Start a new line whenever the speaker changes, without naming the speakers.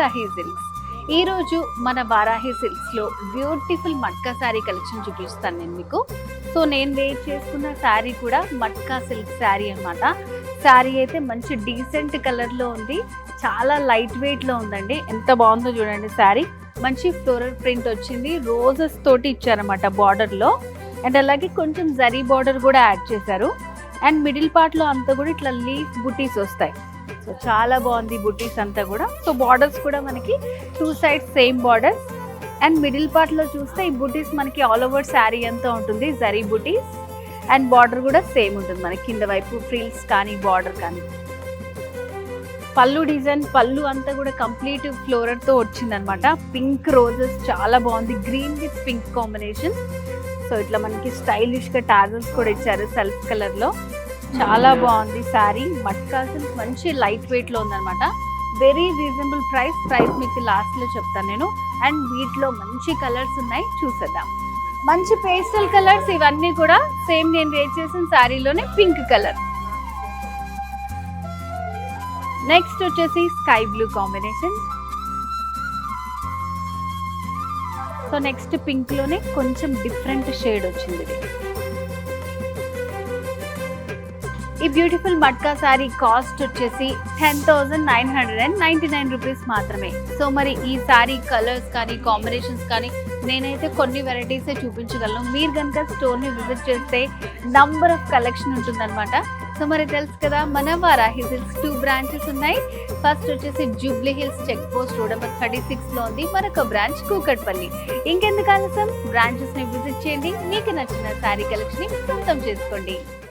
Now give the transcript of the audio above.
Varahi silks. ఈరోజు మన Varahi సిల్క్స్లో beautiful matka sari collection చూపిస్తాను నేను మీకు. సో నేను వెయిట్ చేసుకున్న శారీ కూడా మట్కా సిల్క్ శారీ అనమాట. శారీ అయితే మంచి డీసెంట్ కలర్లో ఉంది, చాలా లైట్ వెయిట్లో ఉందండి. ఎంత బాగుందో చూడండి శారీ. మంచి ఫ్లోరల్ ప్రింట్ వచ్చింది, రోజెస్ తోటి ఇచ్చారన్నమాట బార్డర్లో. అండ్ అలాగే కొంచెం జరీ బార్డర్ కూడా యాడ్ చేశారు. అండ్ మిడిల్ పార్ట్లో అంతా కూడా ఇట్లా లీఫ్ బుటీస్ వస్తాయి. సో చాలా బాగుంది బుటీస్ అంతా కూడా. సో బార్డర్స్ కూడా మనకి 2 sides same borders. And middle పార్ట్లో చూస్తే ఈ బుటీస్ మనకి ఆల్ ఓవర్ శారీ అంతా ఉంటుంది, జరీ బుటీస్. అండ్ బార్డర్ కూడా సేమ్ ఉంటుంది మనకి, కింద వైపు ఫ్రిల్స్ కానీ బార్డర్ కానీ. పళ్ళు డిజైన్, పళ్ళు అంతా కూడా కంప్లీట్ ఫ్లోరర్తో వచ్చిందనమాట. పింక్ రోజెస్ చాలా బాగుంది, green with pink combination. So ఇట్లా మనకి స్టైలిష్గా టాజల్స్ కూడా ఇచ్చారు సెల్ఫ్ కలర్లో. చాలా బాగుంది శారీ. మట్కా సిల్క్ మంచి లైట్ వెయిట్లో ఉందనమాట. వెరీ రీజనబుల్ ప్రైస్ మీకు లాస్ట్లో చెప్తాను నేను. అండ్ వీటిలో మంచి కలర్స్ ఉన్నాయి, చూసేద్దాం. మంచి పేస్టల్ కలర్స్ ఇవన్నీ కూడా సేమ్ నేను వేర్ చేసిన శారీలోనే పింక్ కలర్. నెక్స్ట్ వచ్చేసి sky blue combination. So next pink లోనే కొంచెం డిఫరెంట్ షేడ్ వచ్చింది. ఈ బ్యూటిఫుల్ మట్కా శారీ కాస్ట్ వచ్చేసి 10,999 రూపీస్ మాత్రమే. సో మరి ఈ శారీ కలర్స్ కానీ కాంబినేషన్స్ కానీ నేనైతే కొన్ని వెరైటీసే చూపించగలను. మీరు కనుక స్టోర్ని విజిట్ చేస్తే నంబర్ ఆఫ్ కలెక్షన్ ఉంటుందన్నమాట. సో మరి తెలుసు కదా, మన వారాహి సిల్క్స్ 2 బ్రాంచెస్ ఉన్నాయి. ఫస్ట్ వచ్చేసి Jubilee Hills check post road number 36లో ఉంది. మరొక బ్రాంచ్ కూకట్పల్లి. ఇంకెందుకు ఆలస్యం, బ్రాంచెస్ని విజిట్ చేయండి, మీకు నచ్చిన శారీ కలెక్షన్ని సొంతం చేసుకోండి.